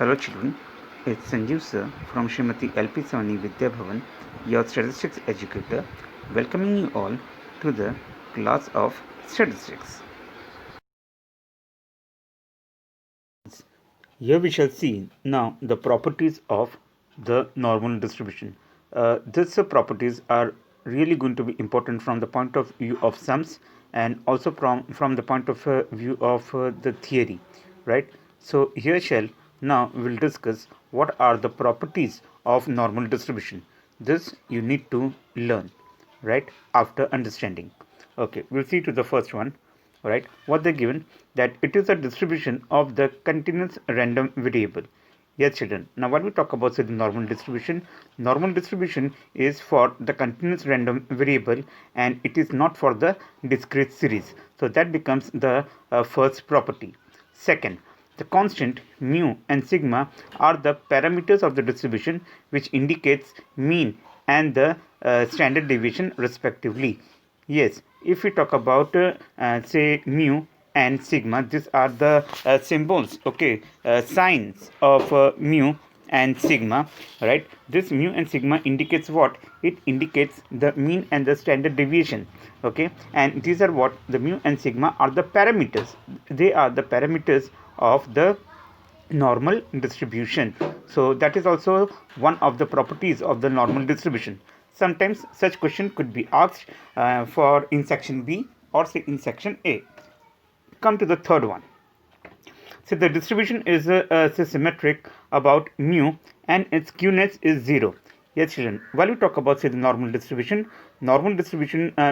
Hello children, it's Sanjeev sir from Srimati LPSAVANI VIDHYABHAVAN, your statistics educator, welcoming you all to the class of statistics. Here we shall see now the properties of the normal distribution. These properties are really going to be important from the point of view of sums and also from the point of view of the theory, right? So here shall now we'll discuss what are the properties of normal distribution. This you need to learn, right, after understanding. Okay, we'll see to the first one. Right, what they're given, that it is a distribution of the continuous random variable. Yes children, now when we talk about the normal distribution is for the continuous random variable and it is not for the discrete series. So that becomes the first property. Second, the constant mu and sigma are the parameters of the distribution which indicates mean and the standard deviation respectively. Yes, if we talk about say mu and sigma, these are the symbols, okay, signs of mu and sigma, right? This mu and sigma indicates what? It indicates the mean and the standard deviation, okay? And these are what? The mu and sigma are the parameters. They are the parameters of the normal distribution. So that is also one of the properties of the normal distribution. Sometimes such question could be asked for in section B or say in section A. Come to the third one. So the distribution is symmetric about mu and its skewness is 0. Yes children, while we talk about say the normal distribution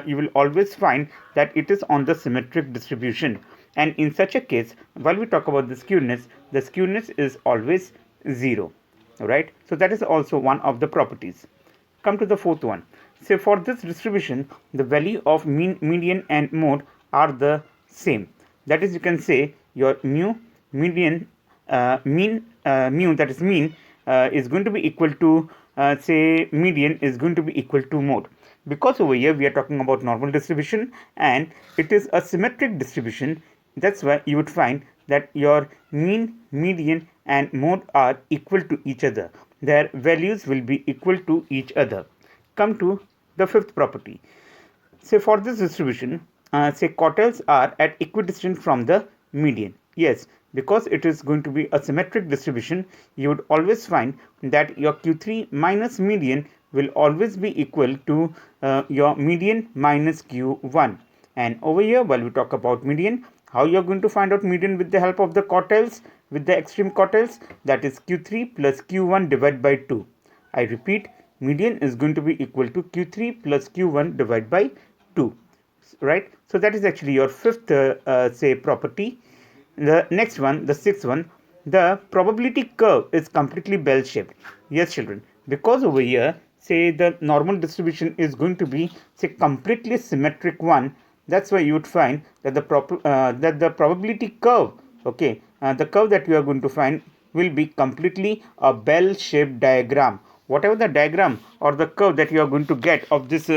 you will always find that it is on the symmetric distribution, and in such a case while we talk about the skewness is always 0, right? So that is also one of the properties. Come to the fourth one. Say for this distribution the value of mean, median and mode are the same. That is, you can say your mu, median, mu, that is mean, is going to be equal to say median is going to be equal to mode, because over here we are talking about normal distribution and it is a symmetric distribution. That's why you would find that your mean, median and mode are equal to each other. Their values will be equal to each other. Come to the fifth property. Say for this distribution, say quartiles are at equidistant from the median. Yes, because it is going to be a symmetric distribution, you would always find that your Q3 minus median will always be equal to your median minus Q1. And over here, while we talk about median, how you are going to find out median with the help of the quartiles, with the extreme quartiles, that is Q3 plus Q1 divided by 2. I repeat, median is going to be equal to Q3 plus Q1 divided by 2, right? So that is actually your fifth say property. The next one, the sixth one, the probability curve is completely bell shaped. Yes children, because over here say the normal distribution is going to be say completely symmetric one. That's why you would find that the probability curve, okay, the curve that you are going to find will be completely a bell shaped diagram. Whatever the diagram or the curve that you are going to get of this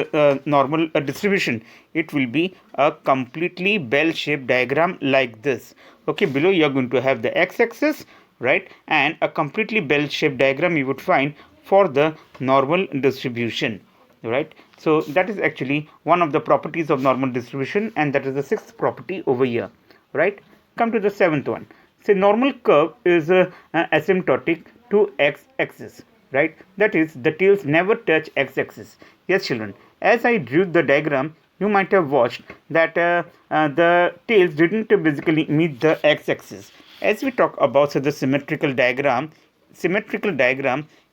normal distribution, it will be a completely bell shaped diagram like this. Okay, below you are going to have the x-axis, right, and a completely bell shaped diagram you would find for the normal distribution, right? So that is actually one of the properties of normal distribution, and that is the sixth property over here, right? Come to the seventh one. Say normal curve is asymptotic to x-axis, right? That is, the tails never touch x-axis. Yes children, as I drew the diagram, you might have watched that the tails didn't basically meet the x-axis. As we talk about the symmetrical diagram,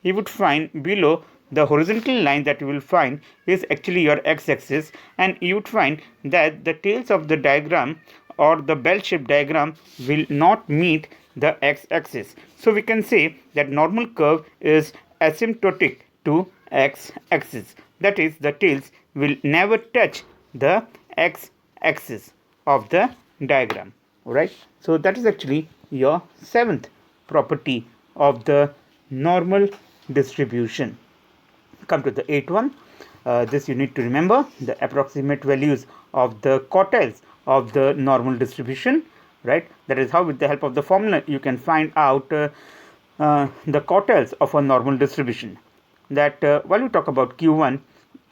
you would find below the horizontal line that you will find is actually your x-axis, and you would find that the tails of the diagram or the bell-shaped diagram will not meet the x-axis. So we can say that normal curve is asymptotic to x-axis. That is, the tails will never touch the x-axis of the diagram. Alright, so that is actually your seventh property of the normal distribution. Come to the eighth one. This you need to remember, the approximate values of the quartiles of the normal distribution, right? That is how with the help of the formula you can find out the quartiles of a normal distribution. That while we talk about Q1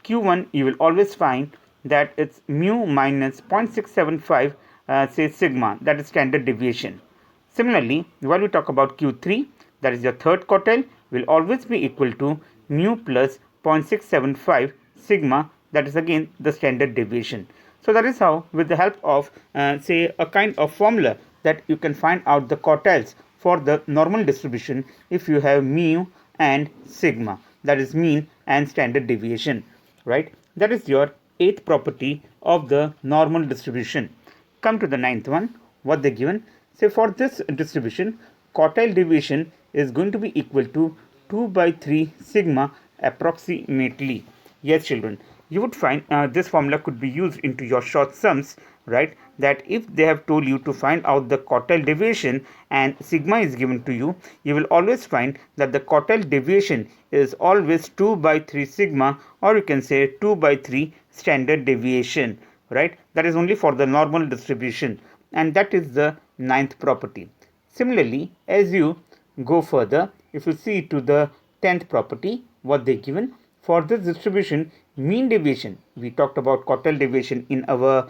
you will always find that it's mu minus 0.675 say sigma, that is standard deviation. Similarly, while we talk about Q3, that is your third quartile, will always be equal to mu plus 0.675 sigma, that is again the standard deviation. So that is how, with the help of say a kind of formula, that you can find out the quartiles for the normal distribution if you have mu and sigma, that is mean and standard deviation, right? That is your eighth property of the normal distribution. Come to the ninth one. What they given? Say for this distribution, quartile deviation is going to be equal to 2 by 3 sigma approximately. Yes, children, you would find this formula could be used into your short sums, right? That if they have told you to find out the quartile deviation and sigma is given to you, you will always find that the quartile deviation is always 2 by 3 sigma, or you can say 2 by 3 standard deviation, right? That is only for the normal distribution, and that is the ninth property. Similarly, as you go further, if you see to the 10th property, what they given for this distribution, mean deviation, we talked about quartile deviation in our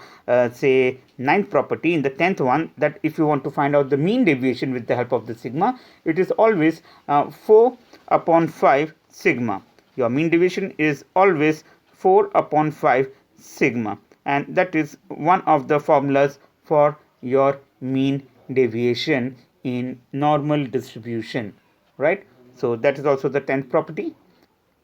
say ninth property. In the 10th one, that if you want to find out the mean deviation with the help of the sigma, it is always 4 upon 5 sigma. Your mean deviation is always 4 upon 5 sigma, and that is one of the formulas for your mean deviation in normal distribution, right? So that is also the 10th property.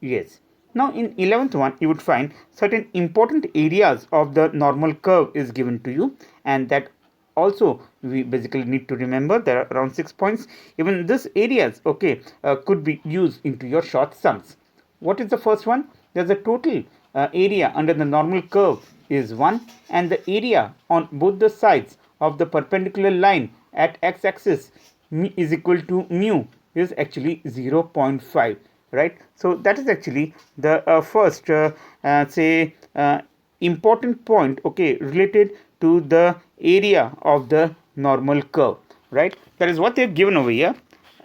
Yes. Now in 11th one, you would find certain important areas of the normal curve is given to you, and that also we basically need to remember. There are around 6 points. Even these areas, okay, could be used into your short sums. What is the first one? There's a total area under the normal curve is 1, and the area on both the sides of the perpendicular line at x-axis is equal to mu is actually 0.5, right? So that is actually the first say important point, okay, related to the area of the normal curve, right? That is what they have given over here.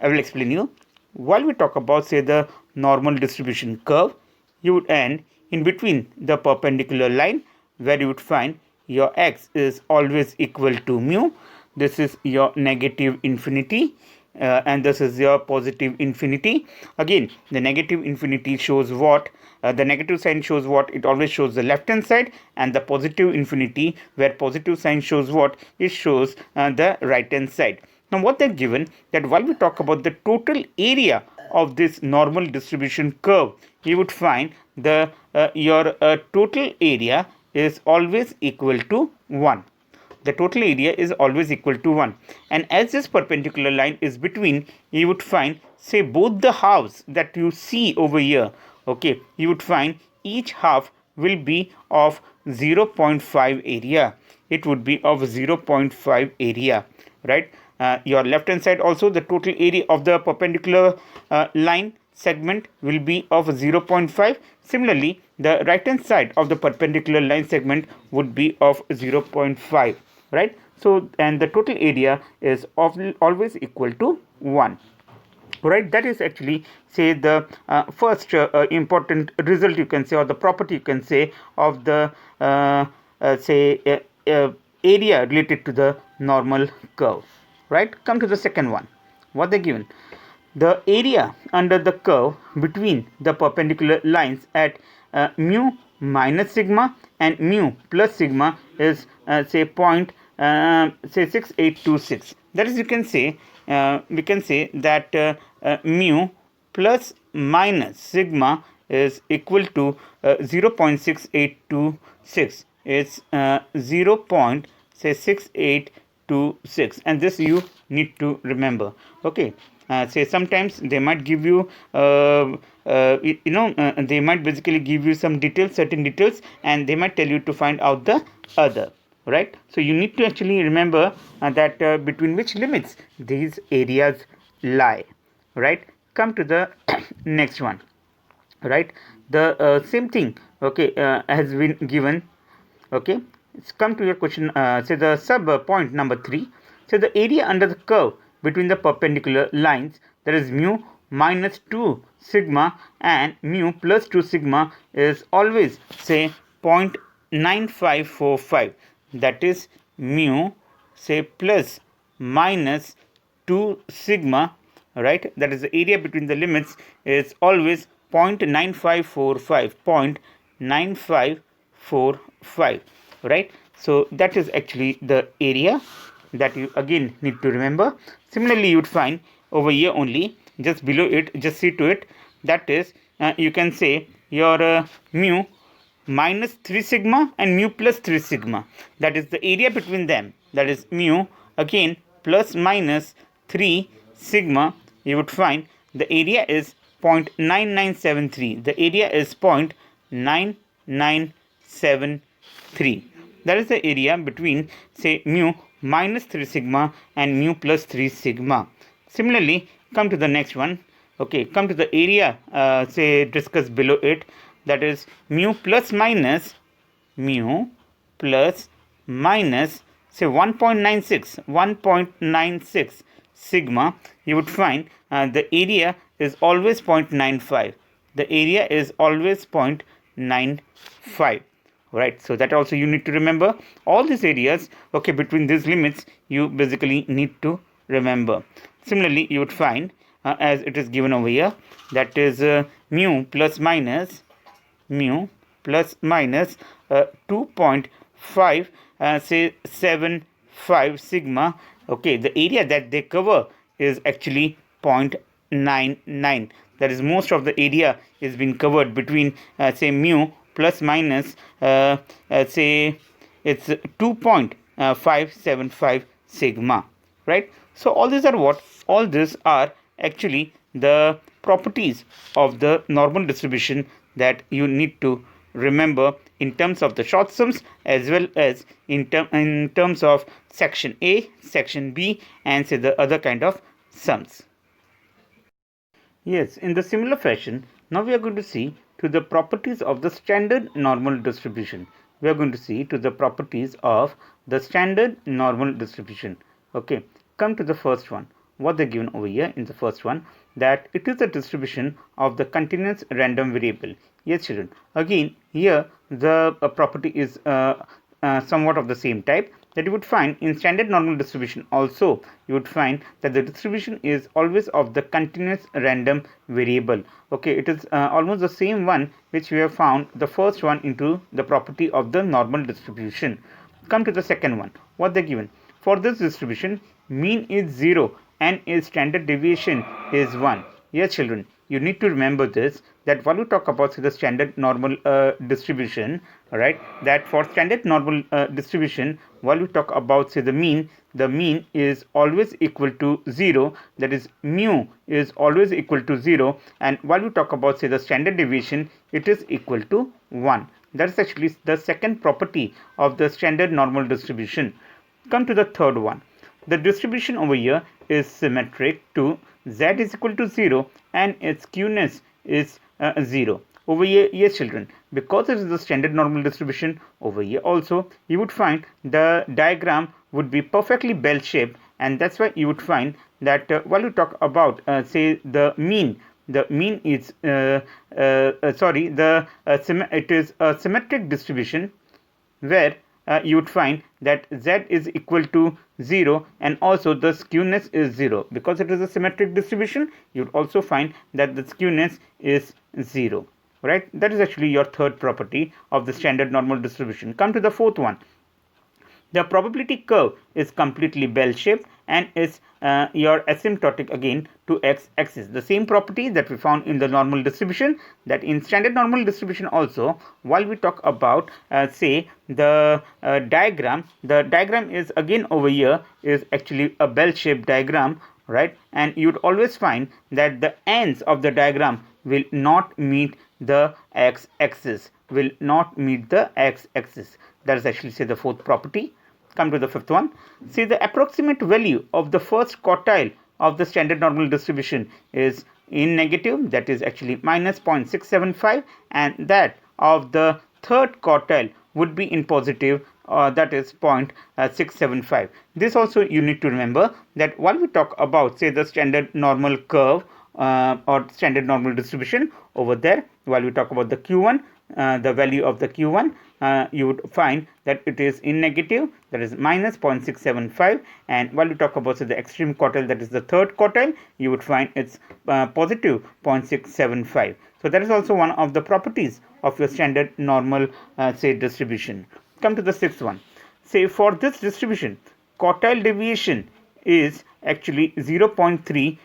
I will explain you. While we talk about say the normal distribution curve, you would end in between the perpendicular line, where you would find your x is always equal to mu. This is your negative infinity, and this is your positive infinity. Again, the negative infinity shows what? The negative sign shows what? It always shows the left hand side, and the positive infinity, where positive sign shows what? It shows the right hand side. Now what they're given, that while we talk about the total area of this normal distribution curve, you would find the your total area is always equal to 1. The total area is always equal to 1, and as this perpendicular line is between, you would find say both the halves that you see over here, okay, you would find each half will be of 0.5 area. It would be of 0.5 area, right? Your left hand side also, the total area of the perpendicular line segment will be of 0.5. Similarly, the right hand side of the perpendicular line segment would be of 0.5, right? So, and the total area is always equal to 1, right? That is actually say the first important result, you can say, or the property, you can say, of the say area related to the normal curve, right? Come to the second one. What they given? The area under the curve between the perpendicular lines at mu minus sigma and mu plus sigma is say point say 6826. That is, you can say we can say that mu plus minus sigma is equal to 0.6826. It's 0.6826, and this you need to remember, okay? Say sometimes they might give you they might basically give you some details, certain details, and they might tell you to find out the other, right? So you need to actually remember that between which limits these areas lie, right? Come to the next one, right? The same thing, okay, has been given, okay. Come to your question. Say the sub point number 3. Say the area under the curve between the perpendicular lines, that is mu minus 2 sigma and mu plus 2 sigma, is always say 0.9545. That is mu say plus minus 2 sigma, right? That is the area between the limits is always 0.9545, 0.9545, right? So that is actually the area that you again need to remember. Similarly, you would find over here only, just below it, just see to it, that is you can say your mu minus 3 sigma and mu plus 3 sigma, that is the area between them, that is mu again plus minus 3 sigma. You would find the area is 0.9973, the area is 0.9973. That is the area between say mu minus 3 sigma and mu plus 3 sigma. Similarly, come to the next one. Okay, come to the area say discussed below it, that is mu plus minus say 1.96 sigma. You would find the area is always 0.95, the area is always 0.95, right? So that also you need to remember all these areas, okay, between these limits you basically need to remember. Similarly, you would find as it is given over here, that is mu plus minus 2.5 say 75 sigma. Okay, the area that they cover is actually 0.99, that is most of the area is being covered between say mu plus minus say it's 2.575 sigma, right? So all these are what? All these are actually the properties of the normal distribution that you need to remember in terms of the short sums as well as in terms of section A, section B, and say the other kind of sums. Yes, in the similar fashion, now we are going to see to the properties of the standard normal distribution. We are going to see to the properties of the standard normal distribution. Okay, come to the first one. What they given over here in the first one, that it is the distribution of the continuous random variable. Yes, children. Again, here the property is somewhat of the same type that you would find in standard normal distribution. Also, you would find that the distribution is always of the continuous random variable. Okay, it is almost the same one which we have found the first one into the property of the normal distribution. Come to the second one. What they given for this distribution, mean is 0 and its standard deviation is 1. Yes, children, you need to remember this, that while we talk about the standard normal distribution, right, that for standard normal distribution, while we talk about say the mean is always equal to 0, that is mu is always equal to 0, and while we talk about say the standard deviation, it is equal to 1. That is actually the second property of the standard normal distribution. Come to the third one. The distribution over here is symmetric to z is equal to 0 and its skewness is 0. Over here, yes, children, because it is the standard normal distribution, over here also you would find the diagram would be perfectly bell shaped, and that's why you would find that while you talk about say the mean is it is a symmetric distribution where you would find that z is equal to 0 and also the skewness is 0. Because it is a symmetric distribution, you would also find that the skewness is 0, right? That is actually your third property of the standard normal distribution. Come to the fourth one. The probability curve is completely bell shaped and is your asymptotic again to x-axis. The same property that we found in the normal distribution, that in standard normal distribution also, while we talk about say the diagram, the diagram is again over here is actually a bell shaped diagram, right? And you would always find that the ends of the diagram will not meet the x-axis, will not meet the x-axis. That is actually say the fourth property. Come to the fifth one. See, the approximate value of the first quartile of the standard normal distribution is in negative, that is actually minus 0.675, and that of the third quartile would be in positive, that is 0.675. This also you need to remember that while we talk about, say, the standard normal curve or standard normal distribution over there, while we talk about the Q1, the value of the Q1, you would find that it is in negative, that is minus 0.675, and while we talk about, say, the extreme quartile, that is the third quartile, you would find it's positive 0.675. So that is also one of the properties of your standard normal say distribution. Come to the sixth one. Say for this distribution, quartile deviation is actually 0.3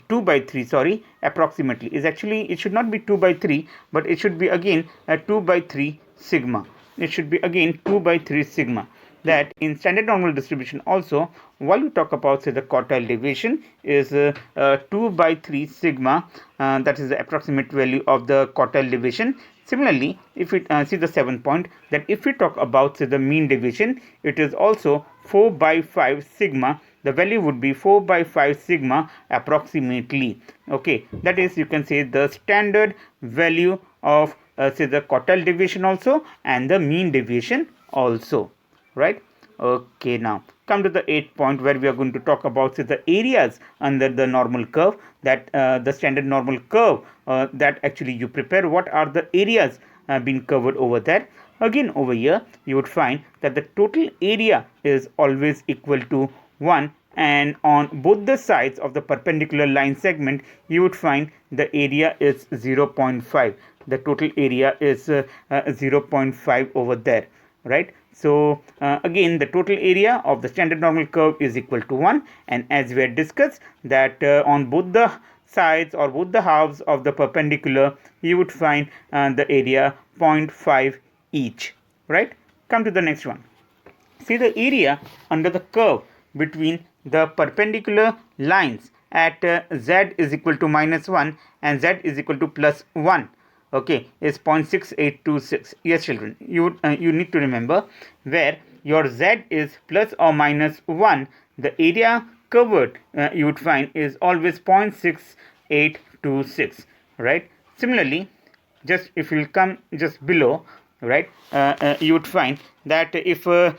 2 by 3, sorry, approximately is actually, it should not be 2 by 3, but it should be again 2 by 3 sigma. It should be again 2 by 3 sigma. That in standard normal distribution also, while we talk about, say, the quartile deviation is 2 by 3 sigma, that is the approximate value of the quartile deviation. Similarly, if we see the 7th point, that if we talk about, say, the mean deviation, it is also 4 by 5 sigma. The value would be 4 by 5 sigma approximately. Okay, that is, you can say, the standard value of say the quartile deviation also and the mean deviation also, right? Okay, now come to the 8th point, where we are going to talk about, say, the areas under the normal curve, that the standard normal curve that actually you prepare, what are the areas being covered over there. Again, over here you would find that the total area is always equal to 1, and on both the sides of the perpendicular line segment you would find the area is 0.5. The total area is 0.5 over there, right? So again, the total area of the standard normal curve is equal to 1, and as we had discussed that on both the sides or both the halves of the perpendicular you would find the area 0.5 each, right? Come to the next one. See the area under the curve between the perpendicular lines at z is equal to minus 1 and z is equal to plus 1, okay, is 0.6826. Yes, children, you need to remember, where your z is plus or minus 1, the area covered you would find is always 0.6826, right? Similarly, just if you come just below, right, you would find that if the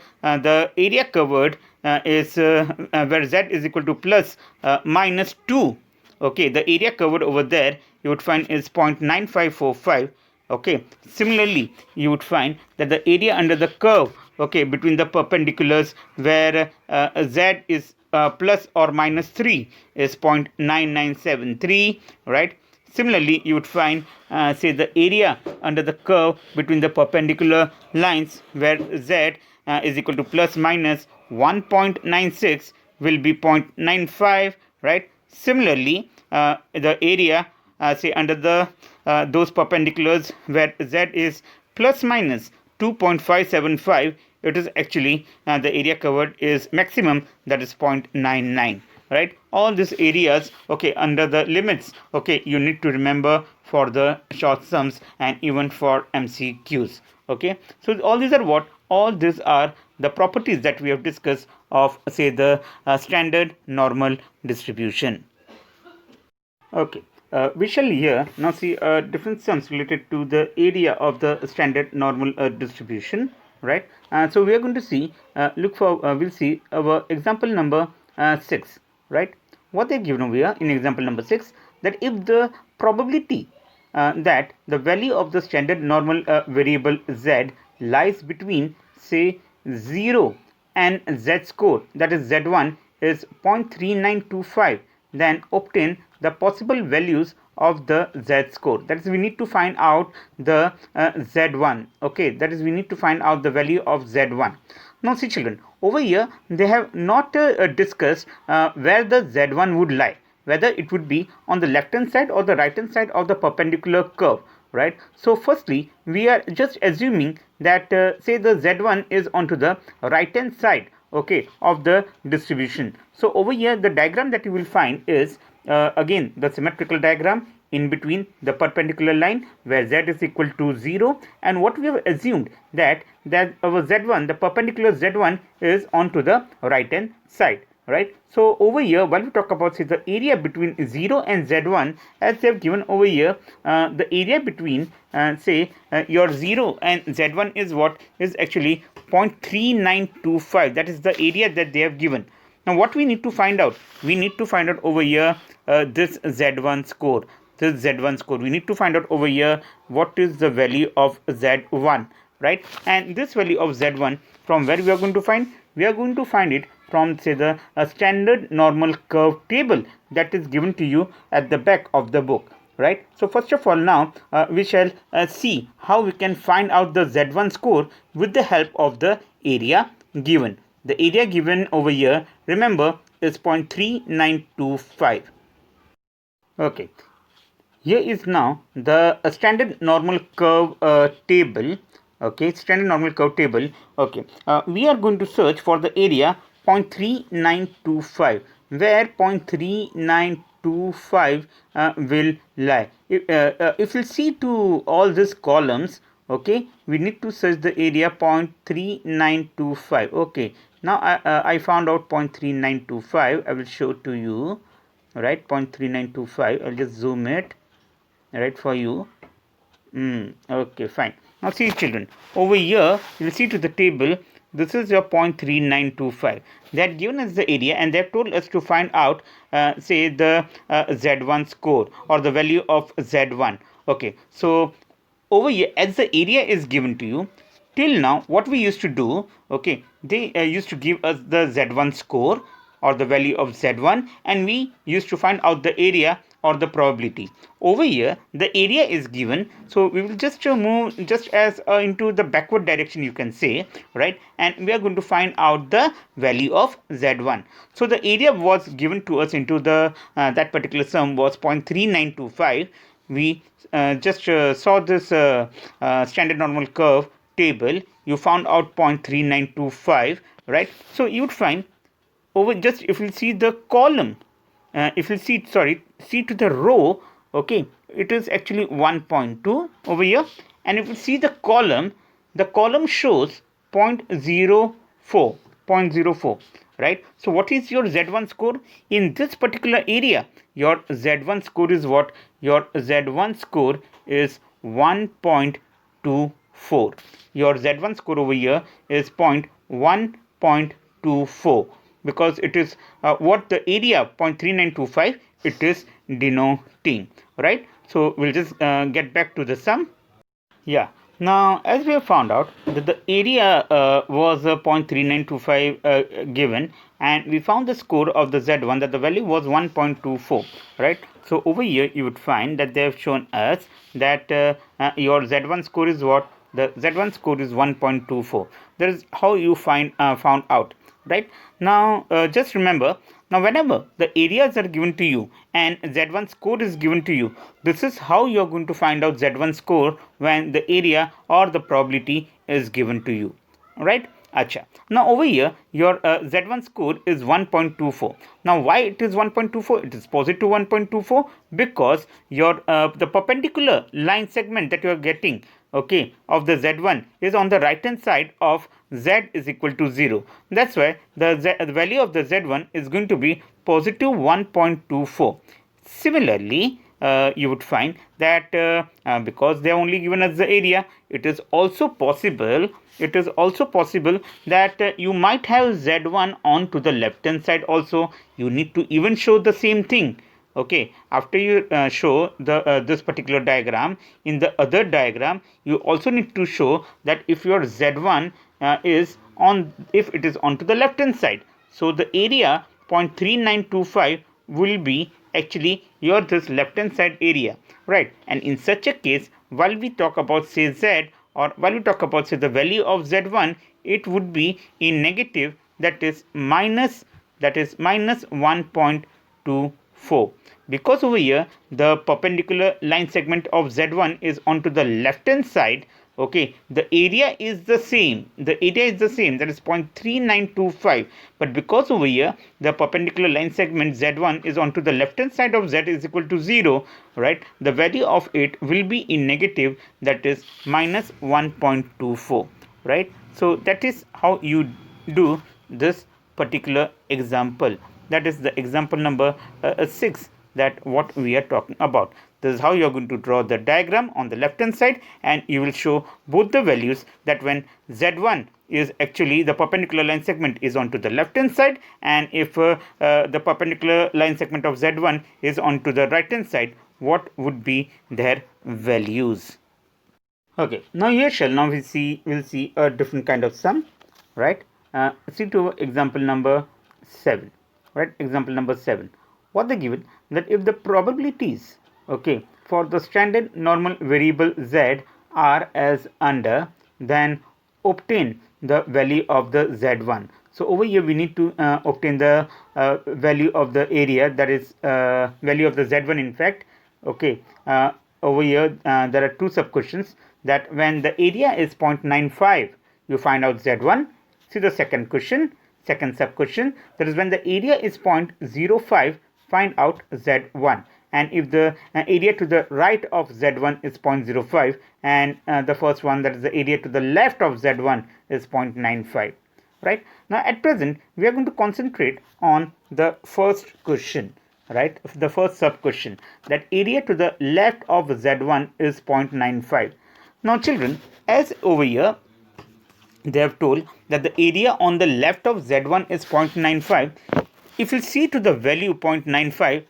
area covered is where z is equal to plus minus 2, okay, the area covered over there you would find is 0.9545. Okay, similarly you would find that the area under the curve, okay, between the perpendiculars where z is plus or minus 3 is 0.9973, right? Similarly, you would find, say, the area under the curve between the perpendicular lines where z is equal to plus minus 1.96 will be 0.95, right? Similarly, the area, say, under the those perpendiculars where z is plus minus 2.575, it is actually the area covered is maximum, that is 0.99. Right, all these areas, okay, under the limits, okay, you need to remember for the short sums and even for MCQs. Okay, so all these are what? All these are the properties that we have discussed of, say, the standard normal distribution. Okay, we shall here now see different sums related to the area of the standard normal distribution, right? So we are going to see, we'll see our example number 6. Right, what they given over here in example number 6, that if the probability that the value of the standard normal variable z lies between, say, 0 and z score, that is z1, is 0.3925, then obtain the possible values of the z score. That is, we need to find out the z1. Okay, that is, we need to find out the value of z1. Now see, children, over here they have not discussed where the z1 would lie, whether it would be on the left hand side or the right hand side of the perpendicular curve, right? So firstly, we are just assuming that say the z1 is onto the right hand side, okay, of the distribution. So over here the diagram that you will find is again the symmetrical diagram in between the perpendicular line where z is equal to 0, and what we have assumed that our z1, the perpendicular z1, is onto the right hand side, right? So over here, while we talk about, say, the area between 0 and z1, as they have given over here, the area between say your 0 and z1 is what is actually 0.3925. That is the area that they have given. Now what we need to find out? We need to find out over here this Z1 score. This Z1 score. We need to find out over here what is the value of Z1, right? And this value of Z1, from where we are going to find? We are going to find it from, say, the standard normal curve table that is given to you at the back of the book, right? So first of all, now we shall see how we can find out the Z1 score with the help of the area given. The area given over here, remember, is 0.3925. Okay, here is now the standard normal curve table. Okay, standard normal curve table. Okay, we are going to search for the area 0.3925, where 0.3925 will lie. If you see to all these columns, okay, we need to search the area 0.3925. Okay, now I found out 0.3925. I will show to you, right? 0.3925. I'll just zoom it, right, for you. Okay, fine. Now see, children, over here you will see to the table, this is your 0.3925. They had given us the area and they have told us to find out say the Z1 score or the value of Z1. Okay, so over here, as the area is given to you, till now what we used to do, okay, they used to give us the Z1 score or the value of Z1, and we used to find out the area or the probability. Over here the area is given, so we will just move just as into the backward direction, you can say, right? And we are going to find out the value of Z1. So the area was given to us into the that particular sum was 0.3925. We just saw this standard normal curve table. You found out 0.3925, right? So you would find over, just if you see the column, if you see, see to the row, okay, it is actually 1.2 over here. And if you see the column shows 0.04, right? So what is your Z1 score in this particular area? Your Z1 score is what? Your Z1 score is 1.24. Your Z1 score over here is 1.24, because it is what the area 0.3925 it is denoting, right? So we'll just get back to the sum. Yeah, now as we have found out that the area was 0.3925 given, and we found the score of the Z1, that the value was 1.24, right? So over here you would find that they have shown us that your Z1 score is what? The Z1 score is 1.24. That is how you found out, right? Now just remember, now whenever the areas are given to you and Z1 score is given to you, this is how you are going to find out Z1 score when the area or the probability is given to you, right? Acha. Now over here your Z1 score is 1.24. Now why it is 1.24? It is positive 1.24 because your the perpendicular line segment that you are getting, okay, of the Z1 is on the right hand side of Z is equal to 0. That's why the value of the Z1 is going to be positive 1.24. Similarly, you would find that because they are only given us the area, it is also possible that you might have Z1 on to the left hand side also. You need to even show the same thing. Okay, after you show the this particular diagram, in the other diagram you also need to show that if your Z1 is on, if it is onto the left hand side, so the area 0.3925 will be actually your this left hand side area, right? And in such a case, while we talk about say Z, or while we talk about say the value of Z1, it would be in negative, that is minus 1.24, because over here the perpendicular line segment of Z1 is onto the left hand side. Okay, the area is the same, that is 0.3925, but because over here the perpendicular line segment Z1 is onto the left hand side of Z is equal to 0, right, the value of it will be in negative, that is minus 1.24, right? So that is how you do this particular example. That is the example number 6. that what we are talking about. This is how you are going to draw the diagram on the left hand side, and you will show both the values, that when Z1 is actually the perpendicular line segment is onto the left hand side, and if the perpendicular line segment of Z1 is onto the right hand side, what would be their values. Okay, now here we'll see a different kind of sum, right? See to example number 7, right? Example number 7. What they given, that if the probabilities, okay, for the standard normal variable z are as under, then obtain the value of the z1. So over here we need to obtain the value of the area, that is value of the z1 in fact. Okay, over here there are two sub questions, that when the area is 0.95 you find out z1. See the second question, second sub question, that is when the area is 0.05 find out z1. And if the area to the right of z1 is 0.05, and the first one, that is the area to the left of z1, is 0.95, right? Now at present we are going to concentrate on the first question, right? The first sub question, that area to the left of z1 is 0.95. Now children, as over here they have told that the area on the left of z1 is 0.95, if you see to the value 0.95,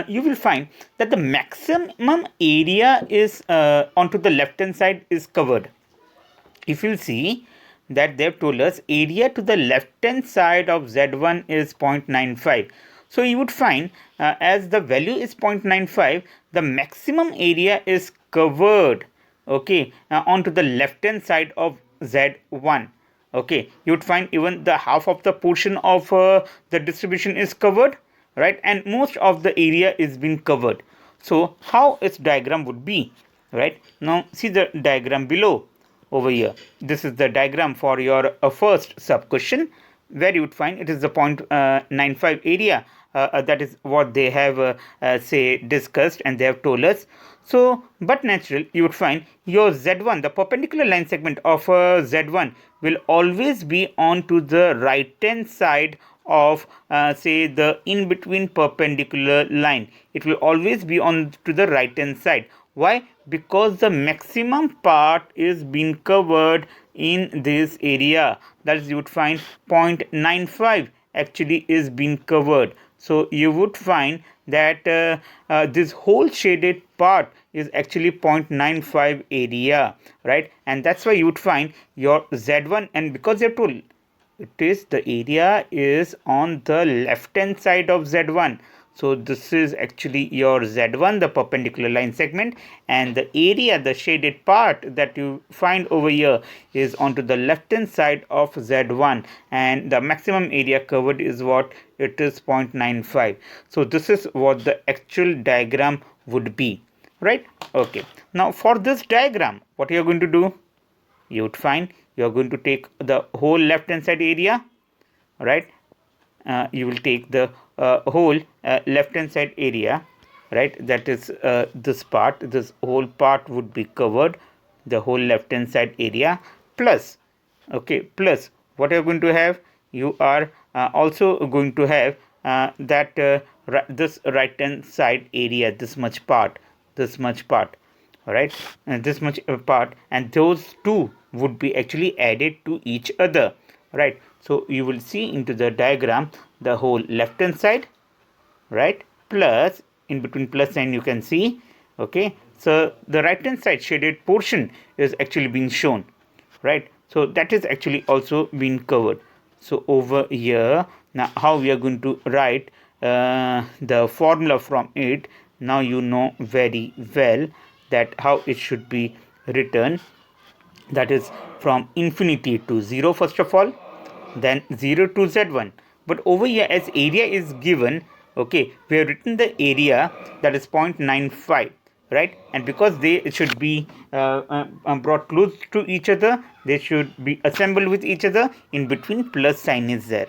you will find that the maximum area is onto the left hand side is covered. If you see that they have told us area to the left hand side of z1 is 0.95, so you would find as the value is 0.95, the maximum area is covered, okay, onto the left hand side of z1. Okay, you would find even the half of the portion of the distribution is covered, right, and most of the area is being covered. So how its diagram would be, right? Now see the diagram below over here. This is the diagram for your first sub question, where you would find it is the 0.95 area. That is what they have say discussed, and they have told us. So but natural, you would find your z1, the perpendicular line segment of z1 will always be on to the right hand side of say the in between perpendicular line. It will always be on to the right hand side. Why? Because the maximum part is being covered in this area. That is, you would find 0.95 actually is being covered. So you would find that this whole shaded part is actually 0.95 area, right? And that's why you would find your z1, and because they have told it is the area is on the left hand side of z1, so this is actually your z1, the perpendicular line segment, and the area, the shaded part that you find over here, is onto the left hand side of z1, and the maximum area covered is what? It is 0.95. So this is what the actual diagram would be, right? Okay, now for this diagram, what you are going to do, you would find you are going to take the whole left hand side area, right? You will take the whole left hand side area, right? That is this part, this whole part would be covered, the whole left hand side area, plus, okay, plus what you are going to have, you are also going to have that this right hand side area, this much part, right, and this much part, and those two would be actually added to each other, right? So you will see into the diagram the whole left hand side, right, plus in between plus sign you can see, okay, so the right hand side shaded portion is actually being shown, right? So that is actually also being covered. So over here, now how we are going to write the formula from it, now you know very well that how it should be written. That is from infinity to 0 first of all, then 0 to z1. But over here, as area is given, okay, we have written the area, that is 0.95, right? And because they should be brought close to each other, they should be assembled with each other, in between plus sign is there.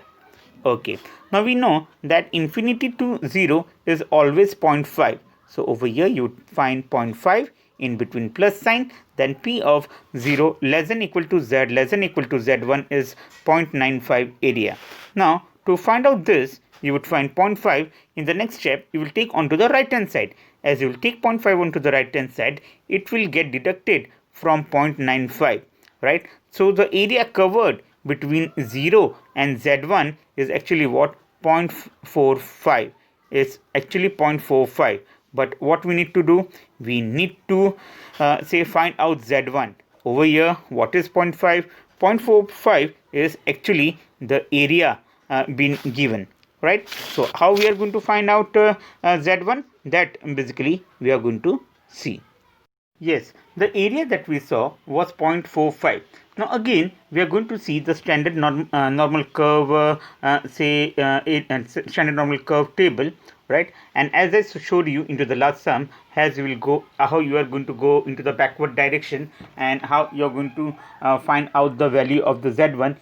Okay, now we know that infinity to 0 is always 0.5. So over here you would find 0.5 in between plus sign, then p of 0 less than equal to z less than equal to z1 is 0.95 area. Now to find out this, you would find 0.5. In the next step, you will take onto the right hand side. As you will take 0.5 onto the right hand side, it will get deducted from 0.95, right? So the area covered between 0 and Z1 is actually what? 0.45. Is actually 0.45. But what we need to do? We need to say find out Z1. Over here, what is 0.5? 0.45 is actually the area being given, right? So how we are going to find out Z1? That basically we are going to see. Yes, the area that we saw was 0.45. Now again, we are going to see the standard normal curve, standard normal curve table, right? And as I showed you into the last sum, as you will go, how you are going to go into the backward direction and how you are going to find out the value of the Z1.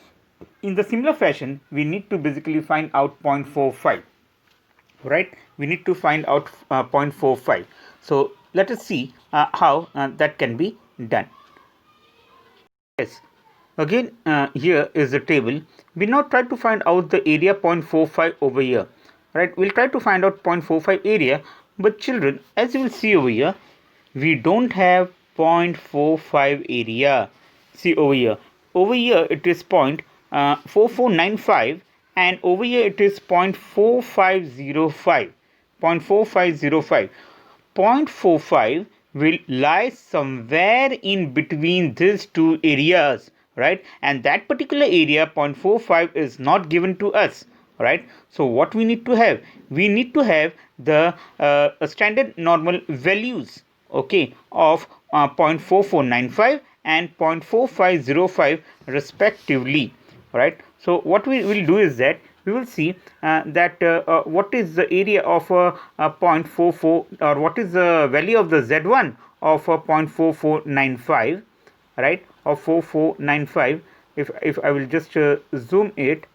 In the similar fashion, we need to basically find out 0.45. Right, we need to find out 0.45. So let us see how that can be done. Yes, again here is the table. We now try to find out the area 0.45 over here, right? We'll try to find out 0.45 area, but children, as you will see over here, we don't have 0.45 area. See over here it is 0.4495, and over here it is 0.4505. 0.4505. 0.45 will lie somewhere in between these two areas, right? And that particular area 0.45 is not given to us, right? So what we need to have? We need to have the standard normal values, okay, of 0.4495 and 0.4505 respectively, right? So what we will do is that we will see that what is the area of 0.44, or what is the value of the Z1 of 0.4495, right, of 4495. If I will just zoom it,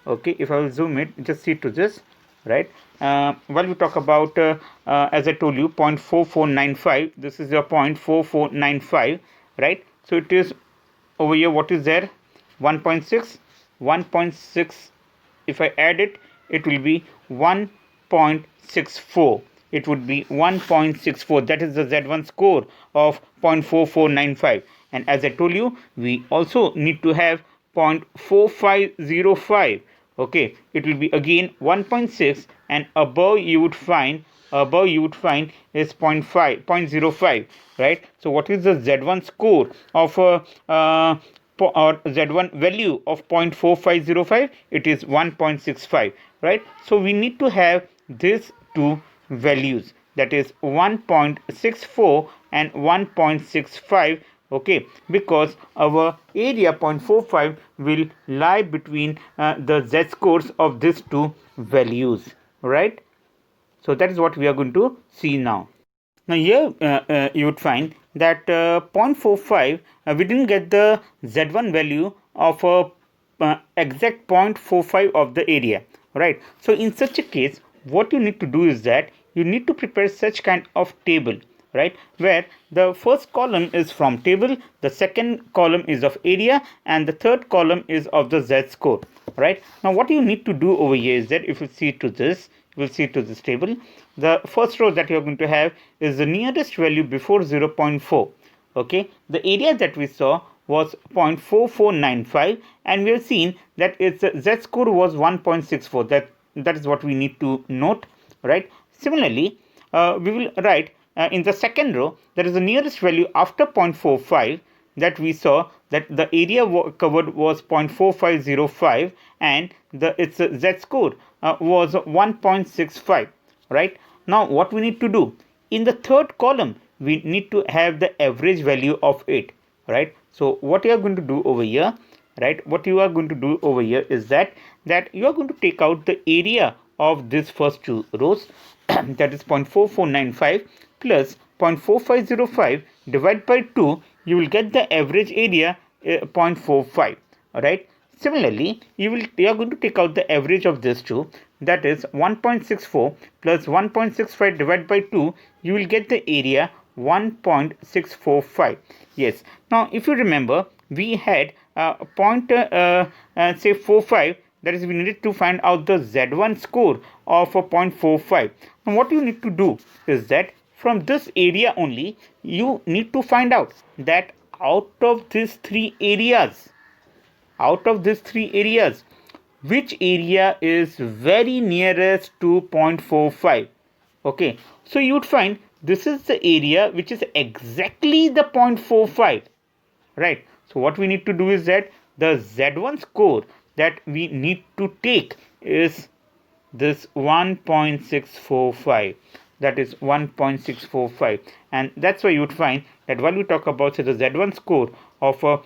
okay, if I will zoom it, just see to this, right? While we talk about as I told you 0.4495, this is your 0.4495, right? So it is over here, what is there? 1.6. 1.6, if I add it, it will be 1.64. It would be 1.64. That is the Z1 score of 0.4495. And as I told you, we also need to have 0.4505. Okay, it will be again 1.6, and above you would find is 0.05, right? So what is the Z1 score of or Z1 value of 0.4505? It is 1.65, right? So we need to have these two values, that is 1.64 and 1.65, okay, because our area 0.45 will lie between the Z scores of these two values, right? So that is what we are going to see now. Now here you would find that 0.45, we didn't get the Z1 value of exact 0.45 of the area, right? So in such a case, what you need to do is that you need to prepare such kind of table, right, where the first column is from table, the second column is of area, and the third column is of the Z score, right? Now what you need to do over here is that if you see to this, you will see to this table, the first row that you are going to have is the nearest value before 0.4. Okay, the area that we saw was 0.4495, and we have seen that its Z score was 1.64. That is what we need to note, right? Similarly, we will write in the second row, that is the nearest value after 0.45, that we saw that the area covered was 0.4505, and its Z score was 1.65, right? Now what we need to do, in the third column we need to have the average value of it, right? So what you are going to do over here, right, what you are going to do over here is that you are going to take out the area of this first two rows that is 0.4495 plus 0.4505 divided by 2, you will get the average area 0.45, right? Similarly, you are going to take out the average of these two, that is 1.64 plus 1.65 divided by 2, you will get the area 1.645. Yes, now if you remember, we had 0.45 that is we needed to find out the Z1 score of a 0.45. Now what you need to do is that from this area only you need to find out that out of these three areas, which area is very nearest to 0.45. Okay, so you would find this is the area which is exactly the 0.45, right? So what we need to do is that the Z1 score that we need to take is this 1.645, that is 1.645, and that's why you would find that while we talk about, say, the Z1 score of a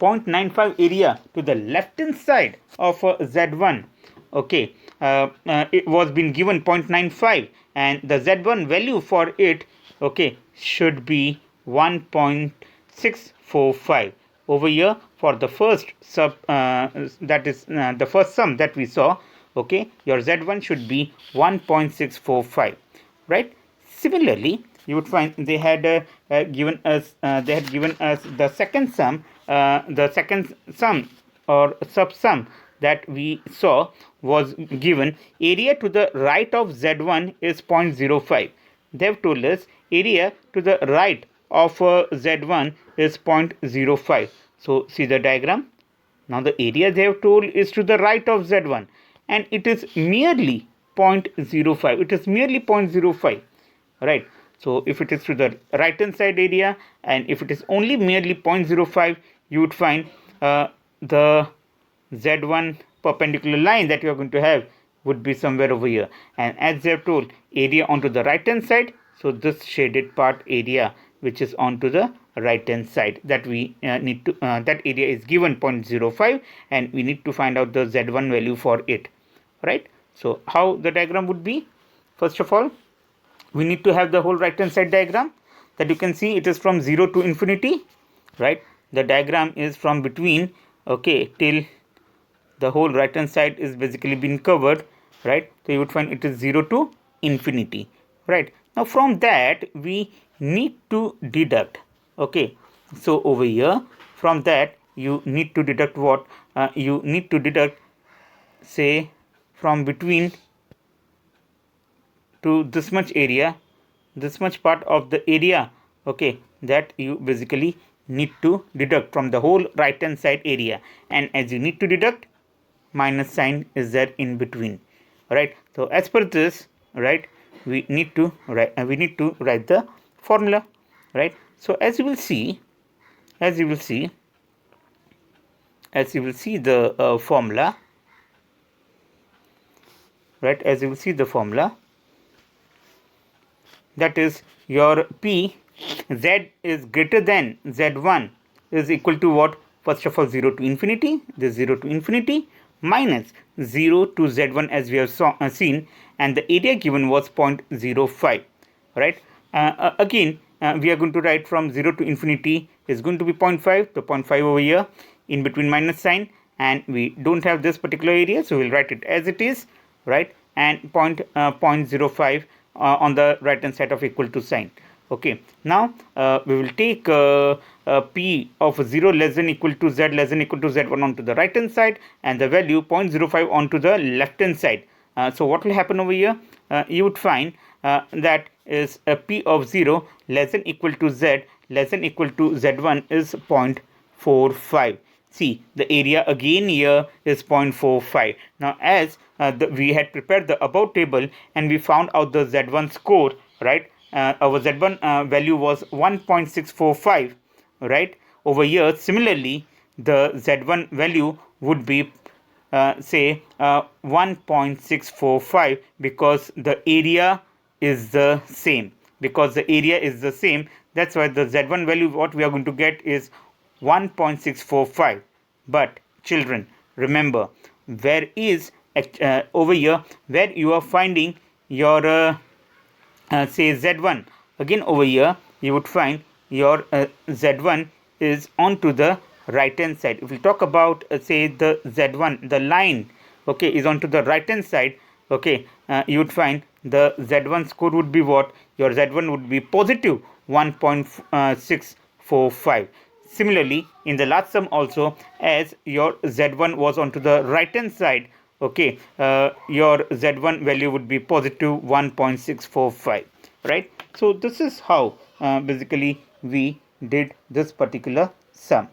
0.95 area to the left hand side of Z1, okay, it was been given 0.95, and the Z1 value for it, okay, should be 1.645. Over here for the first sub, that is the first sum that we saw, okay, your Z1 should be 1.645, right? Similarly, you would find they had given us the second sum, or sub sum that we saw was given. Area to the right of Z1 is 0.05. They have told us area to the right of Z1 is 0.05. So see the diagram. Now the area they have told is to the right of Z1, and it is merely 0.05. It is merely 0.05, right? So if it is to the right hand side area, and if it is only merely 0.05, you would find the Z1 perpendicular line that you are going to have would be somewhere over here. And as they have told, area onto the right hand side, so this shaded part area which is onto the right hand side, that we need to that area is given 0.05, and we need to find out the Z1 value for it, right? So how the diagram would be? First of all, we need to have the whole right hand side diagram, that you can see it is from 0 to infinity, right? The diagram is from between, okay, till the whole right hand side is basically been covered, right? So you would find it is 0 to infinity, right? Now from that we need to deduct, okay, so over here from that you need to deduct what? You need to deduct, say, from between to this much area, this much part of the area, okay, that you basically need to deduct from the whole right hand side area. And as you need to deduct, minus sign is there in between, right? So as per this, right, we need to write the formula, right? So as you will see the formula, right? As you will see the formula, that is your P Z is greater than Z1 is equal to what? First of all, 0 to infinity, this 0 to infinity minus 0 to Z1 as we have seen, and the area given was 0.05, right? Again, we are going to write from 0 to infinity is going to be 0.5, the 0.5 over here, in between minus sign, and we don't have this particular area, so we'll write it as it is, right? And 0.05 on the right hand side of equal to sign. Okay, now we will take P of 0 less than equal to Z less than equal to Z1 onto the right hand side, and the value 0.05 onto the left hand side. So what will happen over here? You would find that is P of 0 less than equal to Z less than equal to Z1 is 0.45. See, the area again here is 0.45. Now as we had prepared the above table and we found out the Z1 score, right? Our Z1 value was 1.645, right? Over here, similarly, the Z1 value would be say 1.645, because the area is the same. That's why the Z1 value what we are going to get is 1.645. But children, remember, where is over here where you are finding your say Z1, again over here you would find your Z1 is onto the right hand side. If we talk about say the Z1, the line, okay, is onto the right hand side, okay, you would find the Z1 score would be what? Your Z1 would be positive 1.645. Similarly, in the last sum also, as your z1 was onto the right hand side, okay, your z1 value would be positive 1.645, right? So this is how basically we did this particular sum.